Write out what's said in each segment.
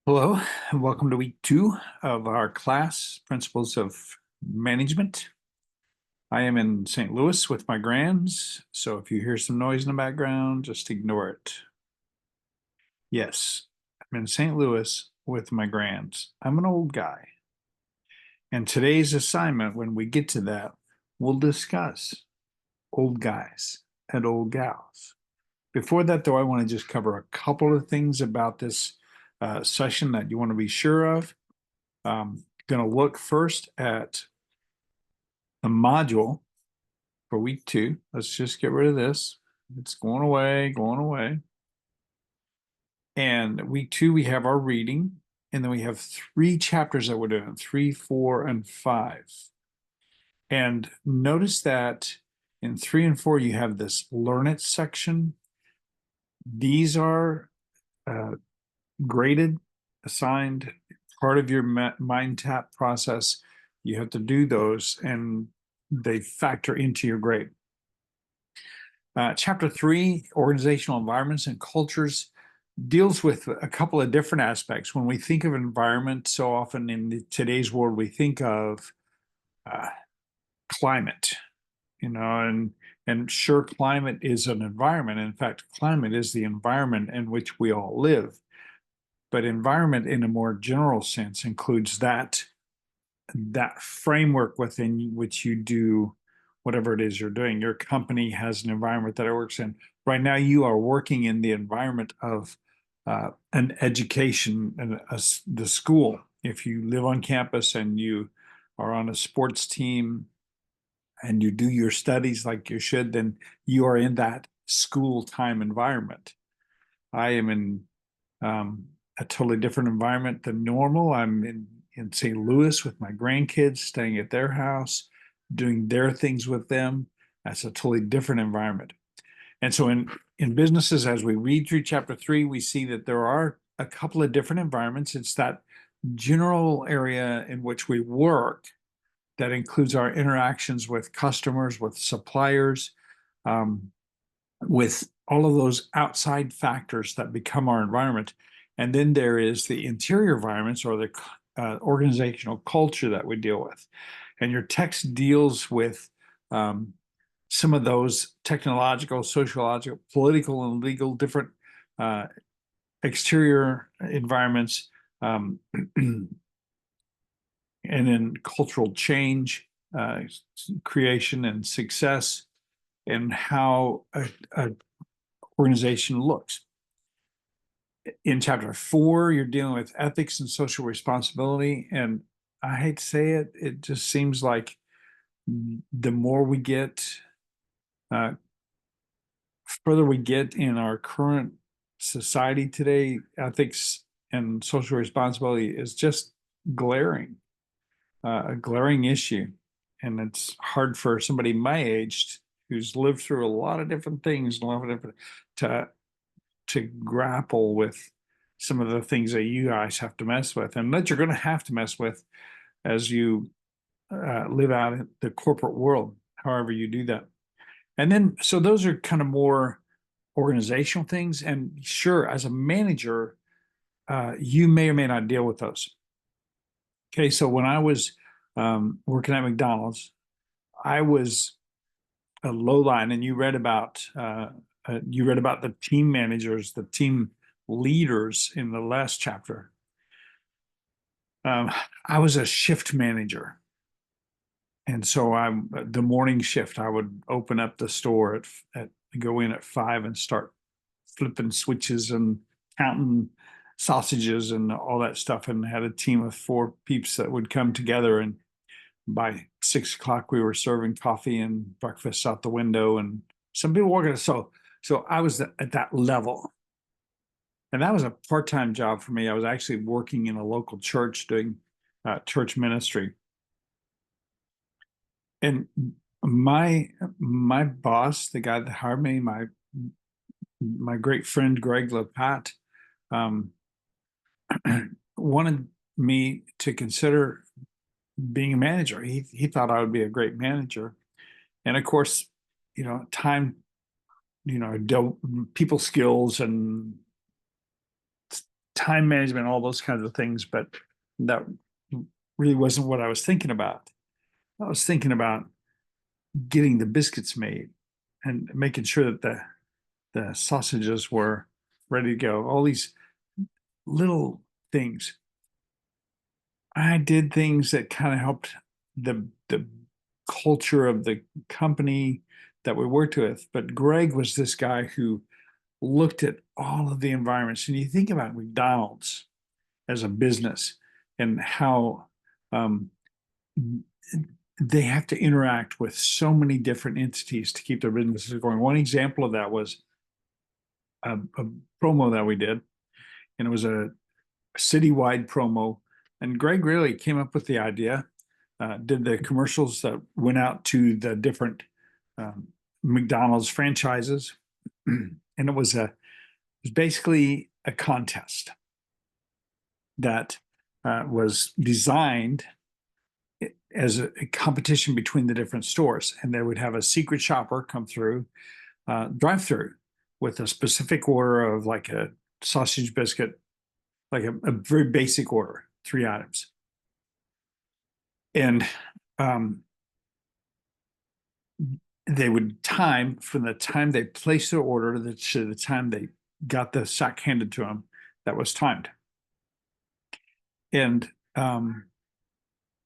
Hello, and welcome to week 2 of our class, Principles of Management. I am in St. Louis with my grands, so if you hear some noise in the background, just ignore it. Yes, I'm in St. Louis with my grands. I'm an old guy. And today's assignment, when we get to that, we'll discuss old guys and old gals. Before that, though, I want to just cover a couple of things about this session that you want to be sure of. Going to look first at the module for week 2. Let's just get rid of this. It's going away, going away. And week 2, we have our reading, and then we have 3 chapters that we're doing, 3, 4, and 5. And notice that in 3 and 4, you have this Learn It section. These are graded, assigned, part of your mind tap process. You have to do those, and they factor into your grade. Chapter 3, Organizational Environments and Cultures, deals with a couple of different aspects. When we think of environment, so often in today's world, we think of climate, and sure, climate is an environment. In fact, climate is the environment in which we all live. But environment in a more general sense includes that framework within which you do whatever it is you're doing. Your company has an environment that it works in. Right now, you are working in the environment of an education and the school. If you live on campus and you are on a sports team and you do your studies like you should, then you are in that school time environment. I am in a totally different environment than normal. I'm in St. Louis with my grandkids, staying at their house, doing their things with them. That's a totally different environment. And so in businesses, as we read through chapter 3, we see that there are a couple of different environments. It's that general area in which we work that includes our interactions with customers, with suppliers, with all of those outside factors that become our environment. And then there is the interior environments, or the organizational culture that we deal with. And your text deals with some of those technological, sociological, political, and legal different exterior environments, and then cultural change, creation, and success, and how a organization looks. In chapter 4, you're dealing with ethics and social responsibility. And I hate to say it, it just seems like the more we get, further we get in our current society today, ethics and social responsibility is just glaring, a glaring issue. And it's hard for somebody my age who's lived through a lot of different things, to grapple with some of the things that you guys have to mess with, and that you're going to have to mess with as you live out in the corporate world, however you do that. And then, so those are kind of more organizational things. And sure, as a manager, you may or may not deal with those. Okay, so when I was working at McDonald's, I was a low line, and you read about the team managers, the team leaders in the last chapter. I was a shift manager. And so the morning shift, I would open up the store go in at 5 and start flipping switches and counting sausages and all that stuff, and had a team of 4 peeps that would come together, and by 6 o'clock we were serving coffee and breakfast out the window, and some people working. So I was at that level, and that was a part-time job for me. I was actually working in a local church doing church ministry. And my boss, the guy that hired me, my great friend Greg Lepat, wanted me to consider being a manager. He thought I would be a great manager. And of course, time, people skills and time management, all those kinds of things, but that really wasn't what I was thinking about. I was thinking about getting the biscuits made and making sure that the sausages were ready to go. All these little things. I did things that kind of helped the culture of the company that we worked with. But Greg was this guy who looked at all of the environments. And you think about McDonald's as a business and how um, they have to interact with so many different entities to keep their businesses going. One example of that was a promo that we did, and it was a citywide promo. And Greg really came up with the idea, did the commercials that went out to the different McDonald's franchises, and it was basically a contest that was designed as a competition between the different stores, and they would have a secret shopper come through, drive through with a specific order of like a sausage biscuit, like a very basic order, 3 items. And they would time from the time they placed their order to the time they got the sack handed to them, that was timed. And on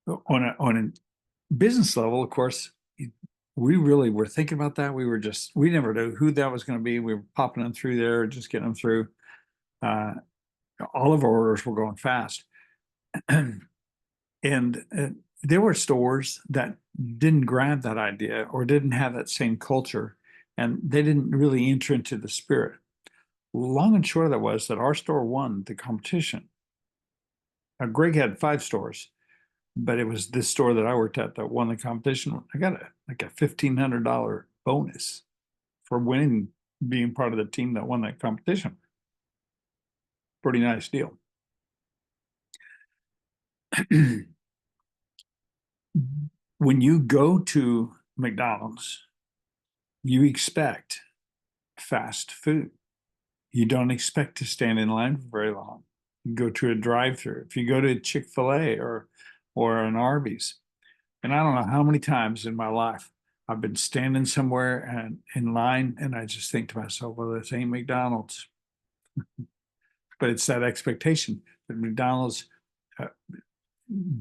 a business level, of course, we really were thinking about that. We never knew who that was going to be. We were popping them through there, just getting them through. All of our orders were going fast. And there were stores that didn't grab that idea or didn't have that same culture, and they didn't really enter into the spirit. Long and short of that was that our store won the competition. Now, Greg had 5 stores, but it was this store that I worked at that won the competition. I got a $1,500 bonus for winning, being part of the team that won that competition. Pretty nice deal. When you go to McDonald's, you expect fast food. You don't expect to stand in line for very long. You go to a drive-through. If you go to Chick-fil-A or an Arby's, and I don't know how many times in my life I've been standing somewhere and in line, and I just think to myself, well, this ain't McDonald's. But it's that expectation that McDonald's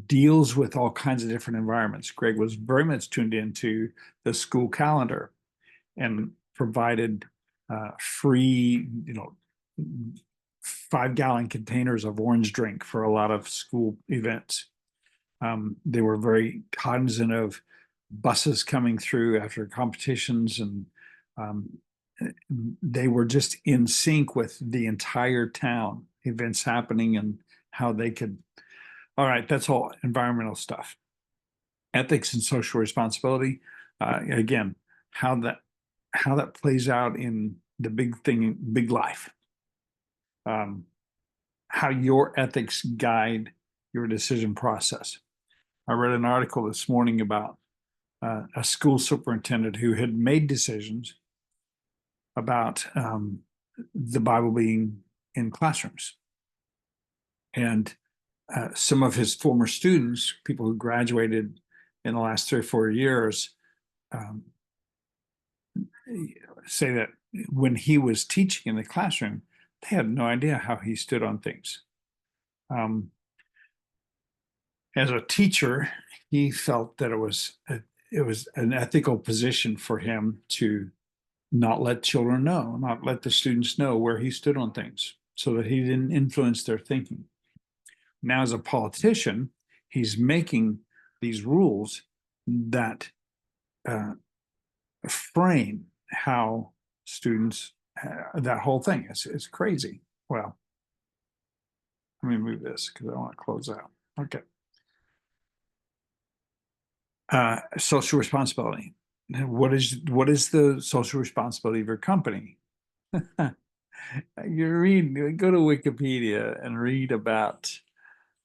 deals with all kinds of different environments. Greg was very much tuned into the school calendar and provided free, 5-gallon containers of orange drink for a lot of school events. They were very cognizant of buses coming through after competitions, and they were just in sync with the entire town, events happening and how they could. All right, that's all environmental stuff. Ethics and social responsibility, again, how that plays out in the big life. How your ethics guide your decision process. I read an article this morning about a school superintendent who had made decisions about the Bible being in classrooms. And some of his former students, people who graduated in the last 3 or 4 years, say that when he was teaching in the classroom, they had no idea how he stood on things. As a teacher, he felt that it was an ethical position for him to not let children know, not let the students know where he stood on things, so that he didn't influence their thinking. Now, as a politician, he's making these rules that frame how students, that whole thing. It's crazy. Well, let me move this because I want to close out. Okay. Social responsibility. What is the social responsibility of your company? Go to Wikipedia and read about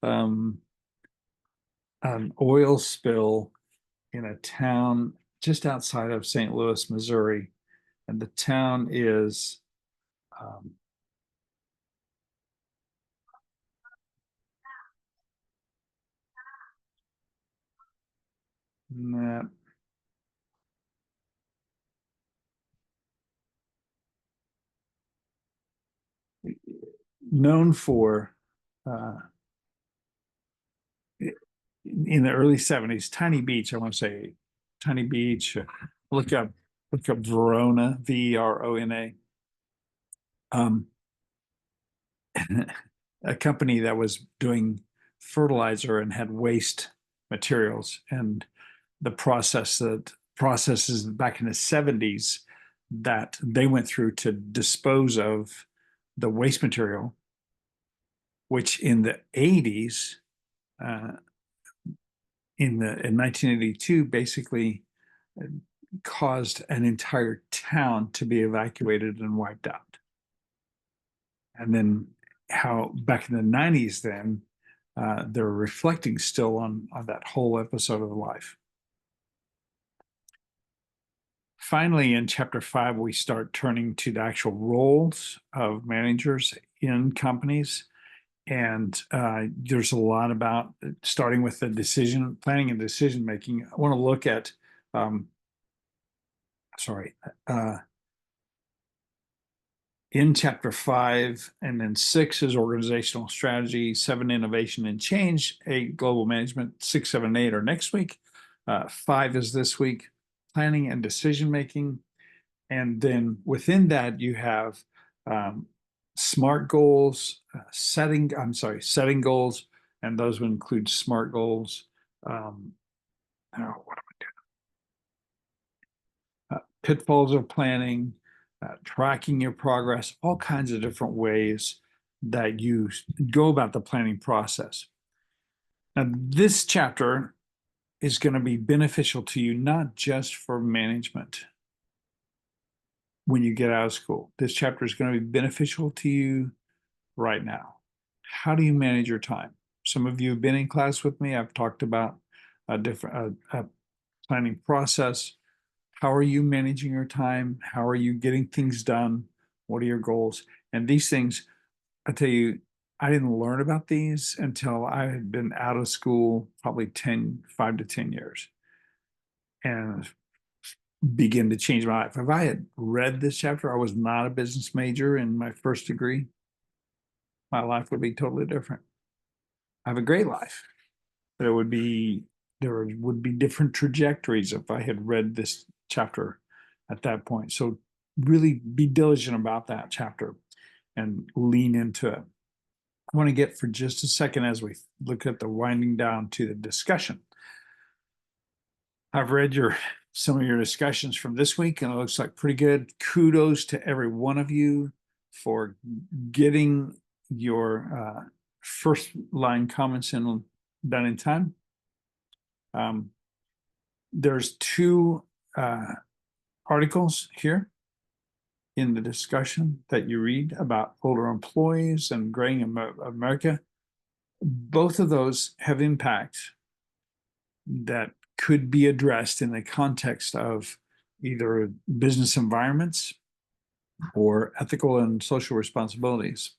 an oil spill in a town just outside of St. Louis, Missouri, and the town is Nah. Known for uh, in the early 70s, Tiny Beach, I want to say Tiny Beach, look up look up Verona, Verona. Um, a company that was doing fertilizer and had waste materials, and the processes back in the 70s that they went through to dispose of the waste material, which in the 80s, uh, in 1982, basically caused an entire town to be evacuated and wiped out. And then how back in the 90s, then they're reflecting still on that whole episode of life. Finally, in chapter 5, we start turning to the actual roles of managers in companies. And there's a lot about starting with the decision planning and decision making. I want to look at, um, sorry, uh, in chapter 5, and then 6 is organizational strategy, 7, innovation and change, 8, global management, 6, 7, 8 are next week. 5 is this week, planning and decision making. And then within that, you have um, SMART goals, setting goals, and those would include SMART goals. What am I doing? Pitfalls of planning, tracking your progress, all kinds of different ways that you go about the planning process. Now, this chapter is going to be beneficial to you, not just for management when you get out of school. This chapter is going to be beneficial to you right now. How do you manage your time? Some of you have been in class with me. I've talked about a different planning process. How are you managing your time? How are you getting things done? What are your goals? And these things, I tell you, I didn't learn about these until I had been out of school probably 5 to 10 years, and begin to change my life. If I had read this chapter, I was not a business major in my first degree, my life would be totally different. I have a great life, but there would be different trajectories if I had read this chapter at that point. So really be diligent about that chapter and lean into it. I want to get for just a second as we look at the winding down to the discussion. I've read some of your discussions from this week, and it looks like pretty good. Kudos to every one of you for getting your first line comments done in time. There's 2 articles here in the discussion that you read about older employees and graying America. Both of those have impacts that could be addressed in the context of either business environments or ethical and social responsibilities,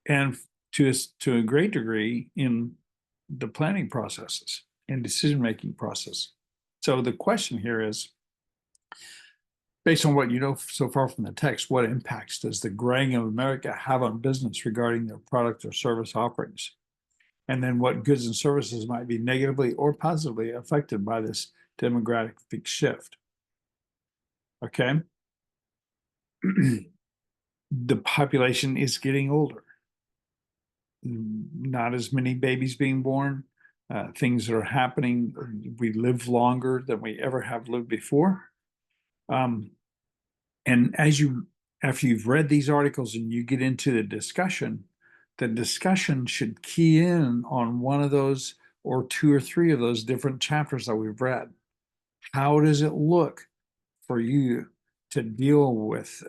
and to a great degree in the planning processes and decision-making process. So the question here is, based on what you know so far from the text, what impacts does the graying of America have on business regarding their product or service offerings? And then what goods and services might be negatively or positively affected by this demographic shift? Okay. The population is getting older. Not as many babies being born. Things that are happening. We live longer than we ever have lived before. And after you've read these articles and you get into the discussion should key in on one of those or 2 or 3 of those different chapters that we've read. How does it look for you to deal with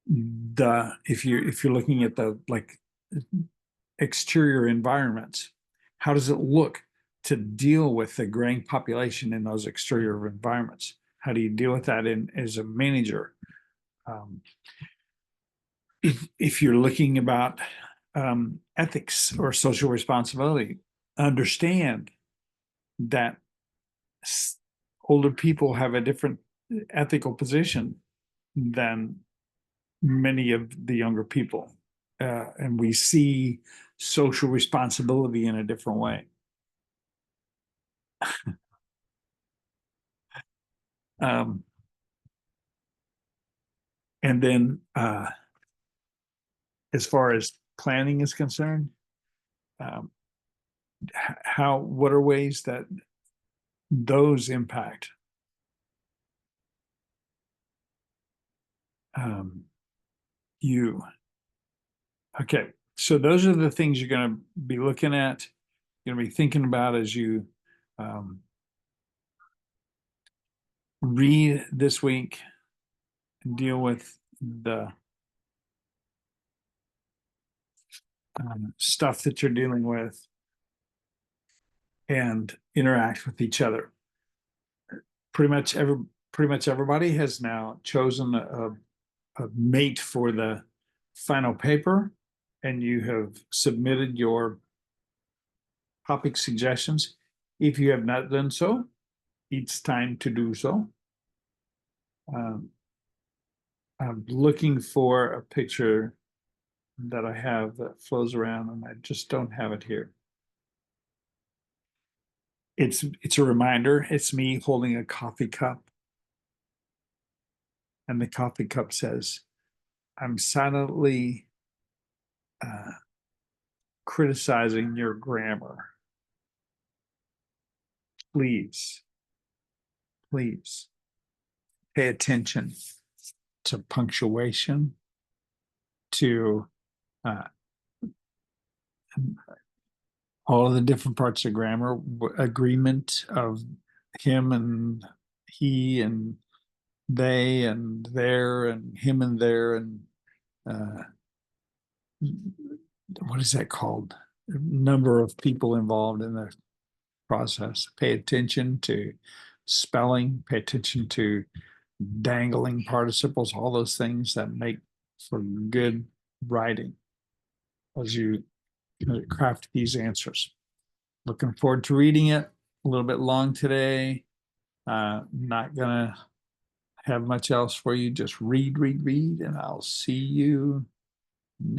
if you're looking at the exterior environments? How does it look to deal with the graying population in those exterior environments? How do you deal with that as a manager? If you're looking about ethics or social responsibility, understand that s- older people have a different ethical position than many of the younger people. And we see social responsibility in a different way. Um, and then as far as planning is concerned, um, what are ways that those impact um, you? Okay, so those are the things you're going to be looking at, you're going to be thinking about as you um, read this week and deal with the stuff that you're dealing with and interact with each other. Pretty much pretty much everybody has now chosen a mate for the final paper, and you have submitted your topic suggestions. If you have not done so, it's time to do so. Um, I'm looking for a picture that I have that flows around, and I just don't have it here. It's a reminder. It's me holding a coffee cup, and the coffee cup says, "I'm silently uh, criticizing your grammar. Please, please pay attention to punctuation, to uh, all of the different parts of grammar, agreement of him and he and they and there and him and there and uh, what is that called? Number of people involved in the process. Pay attention to spelling, pay attention to dangling participles, all those things that make for good writing as you craft these answers. Looking forward to reading it. A little bit long today. Not gonna have much else for you. Just read, read, read, and I'll see you